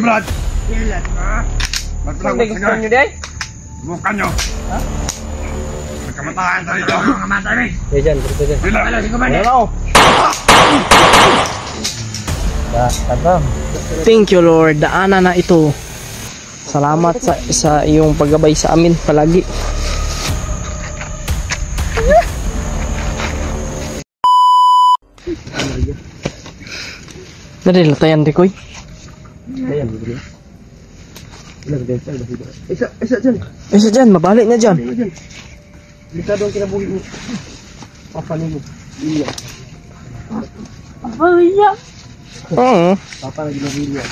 Brad. Ilan? Magpalagod sa gusto nyo day? Bukan nyo. Ha? Magkamatahan sa ito. Mga matay ni. Diyan, dito dyan. Bila. Wala, si Kumane. Thank you Lord, daanan na ito. Salamat sa iyong paggabay sa amin palagi. Dali latayan di koy. Ayan, dito. Isa dyan. Isa dyan, mabalik na dyan. Delikado ang kinabuhi mo. Papanin mo. Iya. Iya. Oo. Papa na ginawili yan.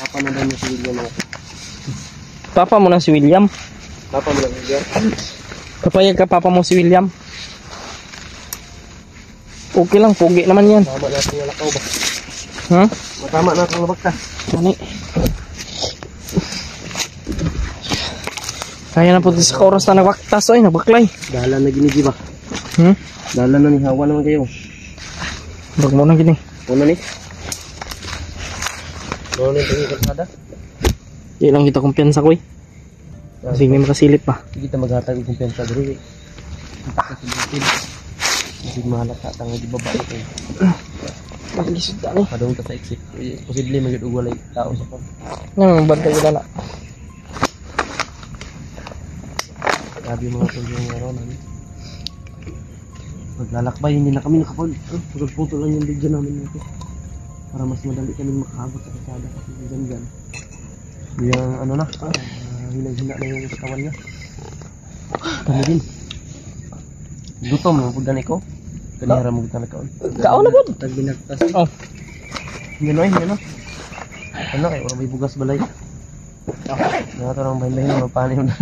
Papa na lang yung si William ako. Papa mo na si William. Papa mo lang William. Kapayag ka papa mo si William. Okay lang, pugi naman yan. Tama na itong lakaw ba? Ha? Matama na itong labak ka. Mani. Kaya na po sa oras na nagwaktas ay nagbaklay. Dalan na ginigi ba? Dalan na ni Hawa naman kayo. Bag mo na gini. Una ni? Ano na yung kalsada? Di lang kita kumpiyansa ko eh. Kasi may makasilip pa. Hindi kita maghatag yung kumpiyansa dito eh. Kasi mahalata tanga di babae ko. Maglisod na eh. Padong ka sa exit. Posible mag-ugwalay tao sa pag. Nang bantay ko na. Sabi mga tulong araw namin. Maglalakbay, hindi na kami nakapag. Pagputo lang yung video namin nito. Para mas madali kami makaabot sa kasada kasi dyan. Yung ano na, hinag-hina na yung katawan niya. Kami din. Gutom yung pagdan ko. Kanihara mo gutom na kaon. Kaon na po. Tagbinagtas. Oh. Ganoy, ganoy. Ano kayo, wala may bugas balay. Nakatarang bahin-bahin mo, paano na.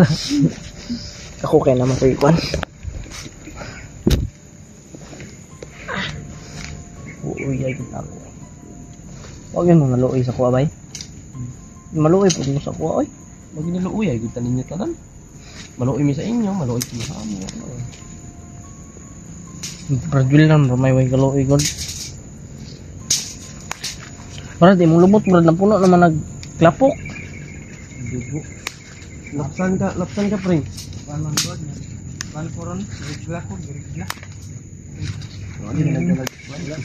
Ako kaya naman ko ikwan. Uy, ay kita ako. Huwag yun mga luoy sa kuwa bay. Maluoy po mo sa kuwa oy. Huwag yun luoy, ay gutan ninyo tanan. Maluoy mi sa inyo, maluoy mi sa amin. Bradwil lang, may way kaluoy god. Para di mo lumot, brad ng puno naman nagklapok. Dugo. Lapsan ka pre. Paano god na? Paano koron? Bigla ko, bigla.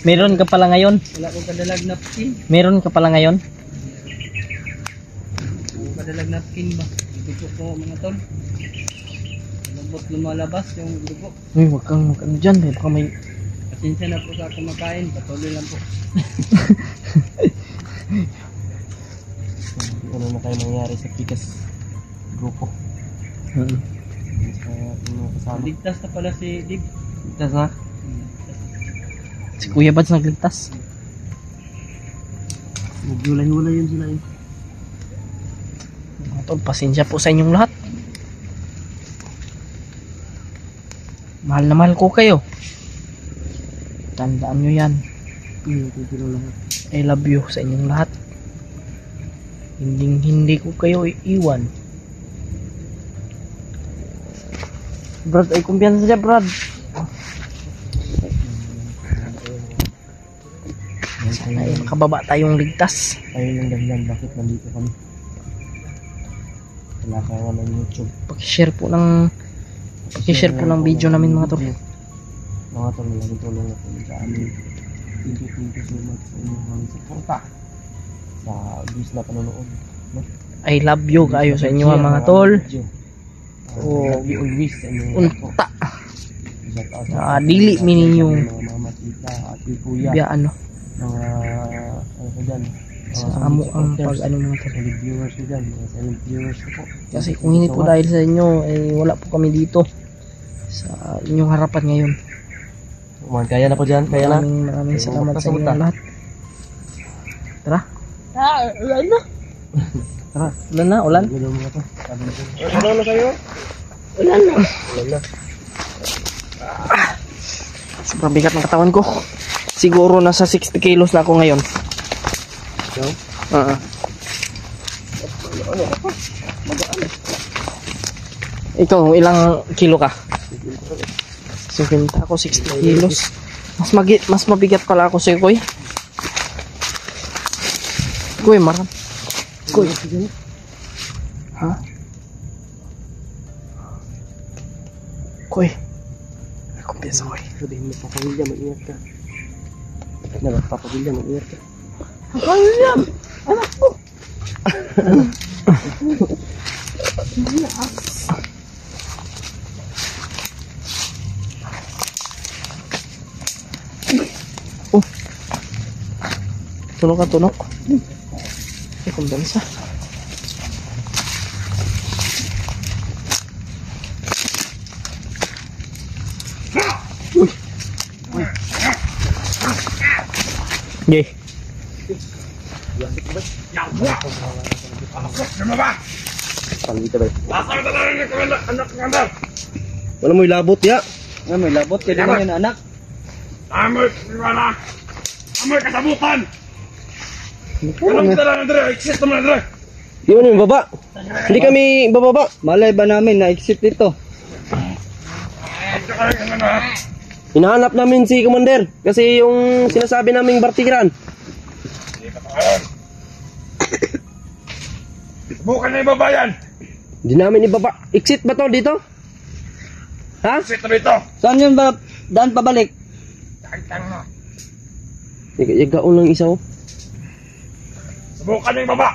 Meron ka pala ngayon? Wala ko kadalag napkin. Meron ka pala ngayon? Kadalag napkin ba? Dugo ko mga tol. Lubot lumalabas yung dugo. Uy, wag kang ano dyan, baka may... Pasensya na po sa kumakain, patuloy lang po. Ano na tayo nangyari sa Pikas grupo? Sa mga kasama. Ligtas na pala si Dig. Ligtas na? Si Kuya Bads nagligtas. Naghulay-hulay yun sila yun. Mga tol, pasensya po sa inyong lahat. Mahal na mahal ko kayo. Tandaan nyo yan. I love you sa inyong lahat. Hindi ko kayo iiwan. Brad, ay kumpiyansa siya, Brad. Sana ay makababa tayong ligtas. Ayun lang dahilan bakit nandito kami. Wala ka nga ng YouTube. Pakishare po ng video namin mga tol. Mga tol, malaking tulong na po sa amin. Thank you so much sa inyong suporta sa views na panonood. I love you kayo sa inyo mga tol. Love you always sa inyong Unta. Dili mi ninyong mga mama, tita, ate, kuya. biya ano. Mga ano ko dyan. Sa amo ang pag ano mga tol. Solid viewers ko dyan. Mga silent viewers ko po. Kasi kung hindi po dahil sa inyo, eh wala po kami dito sa inyong harapan ngayon. Kaya na po dyan. Kaya na. Maraming salamat sa inyo lahat. Tara. Ulan na. Tara. Ulan na, ulan. Ulan na kayo? Ulan na. Ulan na. Sobrang bigat ng katawan ko. Siguro nasa 60 kilos na ako ngayon. Ikaw? Ikaw, ilang kilo ka? 50 ako, 60 kilos. Mas mabigat pala ako sa'yo, Koy. Koy, Koy. Ha? Koy. Kumpiyansa, Koy. Sabihin mo, Papa William, mag-ingat ka. Diba, Papa William, mag-ingat ka. Papa William! Anak ko! Oh. Tunok ka, tunok. Ay, kumpiyansa. Yay. Ano ba? Paano dito ba? Lasang talaga ni anak commander. Wala mo ilabot, ya. May labot ka din yun, anak. Amoy, iwana. Amoy kasabutan. Anong kita lang, Andre? Exit naman, Andre. Di mo namin baba. Hindi kami bababa. Malay ba namin na exit dito? At saka yung ano, ha? Hinahanap namin si Commander. Kasi yung sinasabi naming bartiran. Subukan na yung babayan. Hindi namin ibaba. Exit ba to dito? Ha? Exit na dito. Saan yun ba? Daan pabalik? Tang na. Igaon lang isa oh. Subukan na yung baba.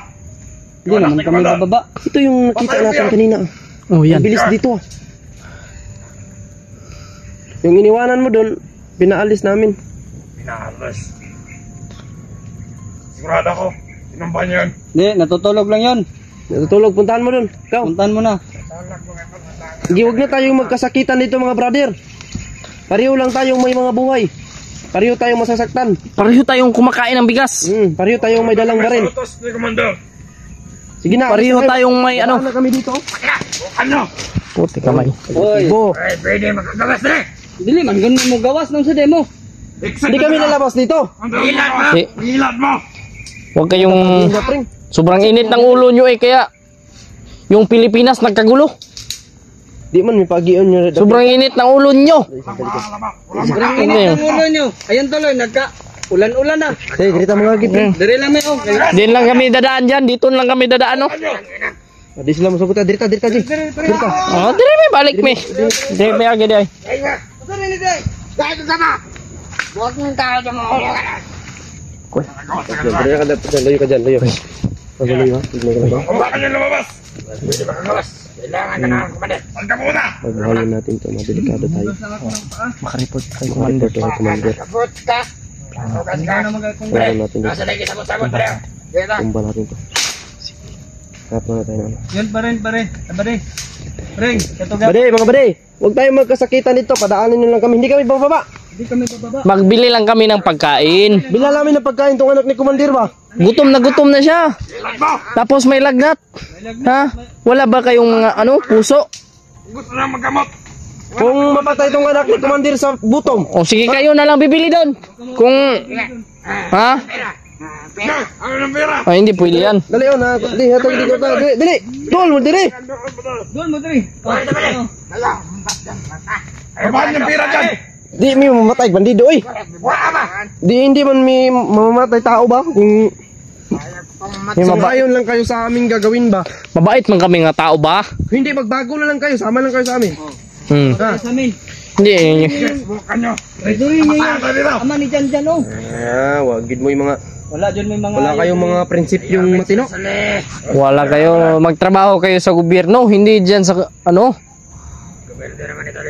Hindi naman kami bababa. Ito yung nakita natin kanina. Oh, yan. Ang bilis dito ah. Yung iniwanan mo doon, pinaalis namin. Pinahalas. Sigurado ako. Sinumpa niyo yun. Hindi, natutulog lang yun. Natutulog, puntahan mo doon. Ikaw. Puntahan mo na. Sige, huwag na tayong magkasakitan dito mga brother. Pareho lang tayong may mga buhay. Pareho tayong masasaktan. Pareho tayong kumakain ng bigas. Pareho tayong may dalang baril. Salutos ni Commander. Sige na. Pareho tayong may ano. Wala na kami dito. Subukan nyo. Puti kamay. Oy. Ay, pwede makagalas na eh. Dili man, ganun mo gawas nung sa demo. Exit Hindi na kami dito. lalabas dito. Hilad mo. Eh. Hilad mo. Huwag kayong... Hindi pring. Sobrang init ng ulo nyo eh, kaya... Yung Pilipinas nagkagulo. Di man may pagion nyo. Sobrang init ng ulo nyo. Walang Init Ang ulo nyo. Ayun tuloy, ulan-ulan na. Sige, grita mga gipin. Dire lang may Din lang kami dadaan dyan. Dito lang kami dadaan, no? Di sila masugot. Dirita, dirita, Ji. Dirita. Oh, dire may balik me. Dire may agad ay. Layo ka dyan, layo ka dyan, layo. Layo ha. Bakit nyo lumabas? Pwede makagalas. Kailangan ka na ng Commander. Huwag ka muna. Magbahalin natin ito. Madelikado tayo. Makareport kay Commander to Commander. Kapot ka. Kailangan natin ito. Nasa lagi sabot-sabot na yan. Tumba natin ito. Harap na tayo. Yun pa rin. Ring, katuga. Bade, mga bade. Huwag tayo magkasakitan dito. Padaanin nyo lang kami. Hindi kami bababa. Hindi kami bababa. Magbili lang kami ng pagkain. Bila namin ng pagkain tong anak ni Commander ba? Gutom na siya. Hilad mo. Tapos may lagnat. Ha? Wala ba kayong mga ano, puso? Gusto na maggamot. Kung mapatay tong anak ni Commander sa butom. O sige kayo na lang bibili doon. Kung... Ha? Ano ng pera? Ay, hindi pwede yan. Dali on ha. Dali, hatag dito tayo. Dali, dali. Tol, mo dali. Doon mo diri. Kabahan yung pera dyan. Di mi mamatay bandido oy. Wala ba? Di hindi man mi mamamatay tao ba kung Ayon lang kayo sa aming gagawin ba? Mabait man kami nga tao ba? Hindi magbago na lang kayo, sama lang kayo sa amin. Ha? Sa amin. Hindi. Subukan nyo. Diri niyo Kamatayan tayo dito. Ama ni Jan oh. Ah, wag gid mo yung mga Wala dyan may mga... wala kayong mga prinsipyong matino. Wala kayo. Magtrabaho kayo sa gobyerno. Hindi dyan sa ano.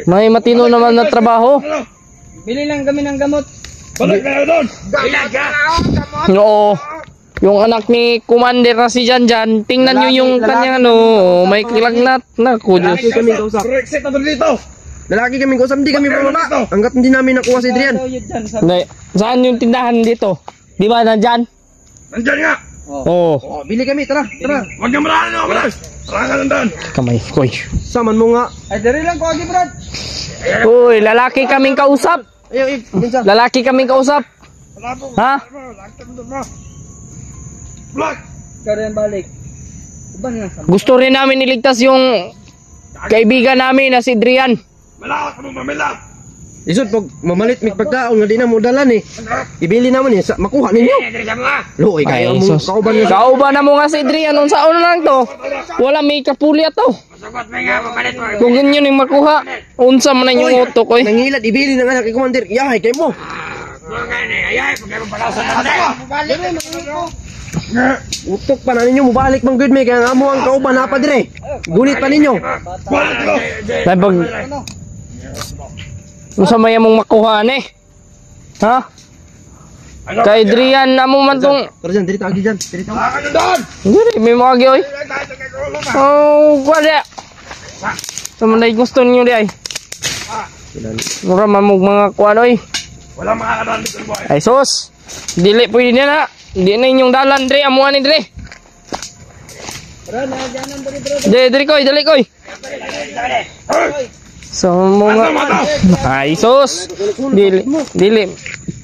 May matino naman na trabaho. Bili lang kami ng gamot. Balik na yun doon. Hilad ka. Oo. Yung anak ni Commander na si Janjan, tingnan nyo yung kanyang ano, may kilagnat na kudyos. Lalaki kaming kausap. Pero exit na doon dito. Lalaki kaming kausap, hindi kami bababa. Hanggat hindi namin nakuha si Adrian. Daw yun dyan. Hindi. Saan yung tindahan dito? Di ba nandyan? Nandyan nga. Oo. Oh, bili kami, tara, tara. Huwag nyo marahan nyo. Malas. Saan ka nandun? Kamay, koy. Saman mo nga. Ay, diri lang ko agi, Brad. Uy, lalaki kaming kausap. Ayaw, minsan. Lalaki kaming kausap. Wala po. Ha? Lagtan doon mo. Block. Kaya balik. Uban nga sa... Gusto rin namin iligtas yung kaibigan namin na si Adrian. Malawak mo mamila. Isod pag mamalit mig pagkaon nga di na mo dalan eh. Ibili naman eh, makuha ninyo. Lo, Ay, kayo mo sus. kauban nga. Kauban na mo nga si Adrian. Anong saon lang to? Wala may kapulya to. Kung ganyan yung makuha, unsa man na yung utok ko eh. Nangilad, ibili ng anak ni Commander. Yahay kayo mo. Utok pa na ninyo, mubalik mang good may kaya nga mo ang kauban na pa dire. Gunit pa ninyo. Dahil pag... Unsa may mong makuha eh. Ha? Kay Adrian na mo man tong... Pero dyan, dito agi dyan. Dito. Hindi, may mga agi oy. Oh, wala. Sa man gusto niyo di ay. Mura mamog mga kuan oy. Wala makakadaan dito boy. Ay sus. Dili pwede na. Di na inyong dalan dre, amuan ni dre. Dre koy, dali koy. So mga ay sus. Dili.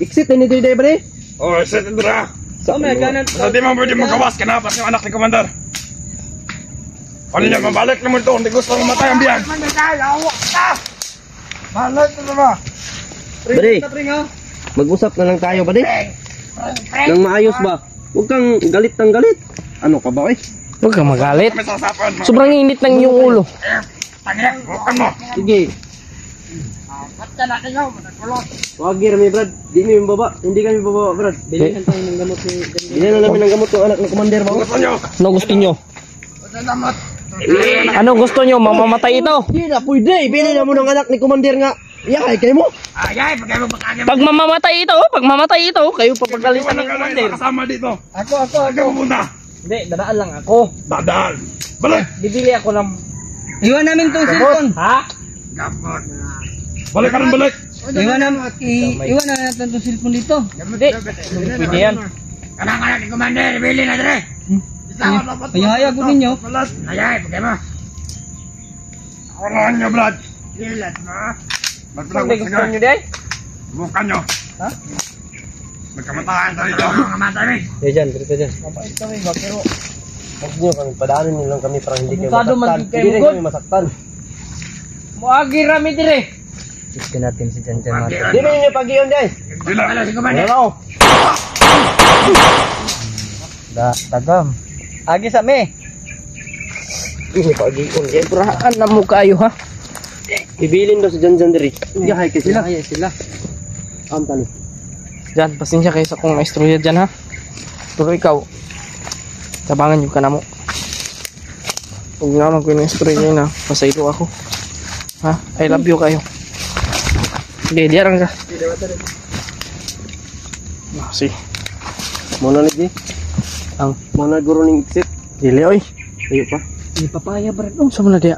Exit na nito yung pre. Oh, set it dra. So may ganan. Sa di mo pwede magawas ka na pas yung anak ni Commander. Ano niya, mabalik naman to. Hindi gusto mamatay ang biyan. Balik na ba? Pre, mag-usap na lang tayo ba nang maayos ba? Huwag kang galit ng galit. Ano ka ba eh? Huwag kang magalit. May sasapan. Sobrang init ng iyong ulo. Tangina, bukan mo. Sige. Wag mi Brad. Di mi baba. Hindi kami baba Brad. Bilihan tayo ng gamot ni Bilhan na namin ng gamot ng anak ng Commander ba? Gusto nyo? Ano gusto nyo? Ano gusto nyo? Mamamatay ito? Hindi na pwede. Bilhan na mo ng anak ni Commander nga. Yahay kayo mo. Ayay, pagkaya mo bakagin. Pag mamamatay ito, kayo papagalitan ng Commander. Kasama dito. Ako. Saan ka pupunta? Hindi, dadaan lang ako. Dadaan. Balik. Bibili ako ng... Iwan namin tong cellphone. Ha? Gapot. Balik ka rin balik. Iwan na natin tong cellphone dito. Hindi. Pwede yan. Kanang-kanang ni Commander, bili na dire. Hayaya ko ninyo. Ayay, pagkaya mo. Ako nyo, Brad. Lilat mo. Hindi gusto nyo di ay? Bukan nyo. Ha? Magkamatayan tayo dito. Mga matay mi. Dyan, dito dyan. Huwag nyo kami, padaanin nyo lang kami para hindi kayo Abusado man masaktan. kayo, Hindi rin God. kami masaktan. Muagi rami dire. Gusto natin si Jan Hindi mo nyo pag-iyon dyan. Bila. Wala si Commander. Ano? Tagam. Agi sa me. Hindi pag-iyon dyan. Purahaan na mo kayo ha. Ibilin daw sa dyan diri. Yahay kayo sila. Sila. Amtali. Diyan, pasensya kayo sa kong istorya dyan ha. Pero ikaw, tabangan yung ka na mo. Huwag naman ko yung istorya niya na pasaylo ako. Ha? I love you kayo. Okay, diarang ka. Sige. Muna lagi. Ang Muna guro ng exit. dili oy. Ayo pa. Ni papaya Brad. Sa mga dia.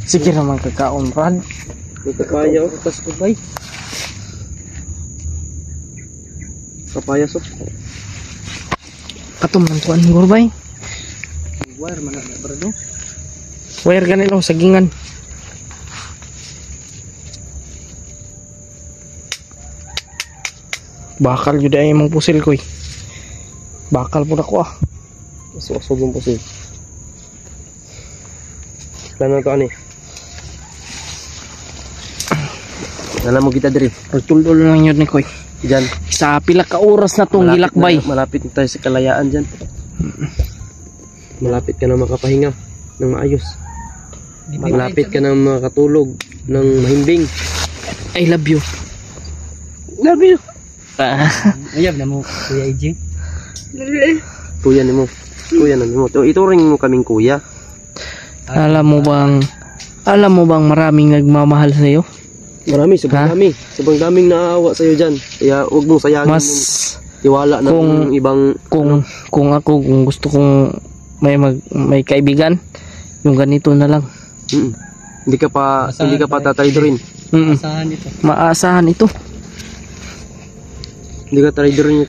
Sige naman kakaon, Brad. Papaya o. Tas ko bay. Papaya sob. Katum ng kuan gurbay. Wire man na Brad. Wire ganito, sagingan. Bakal jud ay imong pusil ko eh. Bakal pud ako ah. Suksog yung pusil. Kailan to ani? Alam mo kita diri. Pagtuldol lang yun ni Koy. Diyan. Sa pila ka oras na tong gilakbay. Malapit na tayo sa kalayaan diyan. Malapit ka na makapahinga ng maayos. Malapit ka na makatulog ng mahimbing. I love you. Love you. Ayab na mo Kuya EJ. Kuya ni mo. Kuya na mo. Ituring mo kaming kuya. Alam mo bang maraming nagmamahal sa iyo? Marami, sobrang Ha? dami. Sobrang daming naaawa sa'yo dyan. Kaya huwag mong sayangin Mas yung tiwala ng kung- ibang... kung gusto kong may kaibigan, yung ganito na lang. Hindi ka pa tatraidorin. Mm. Asahan ito. Maasahan ito. Hindi ka traidorin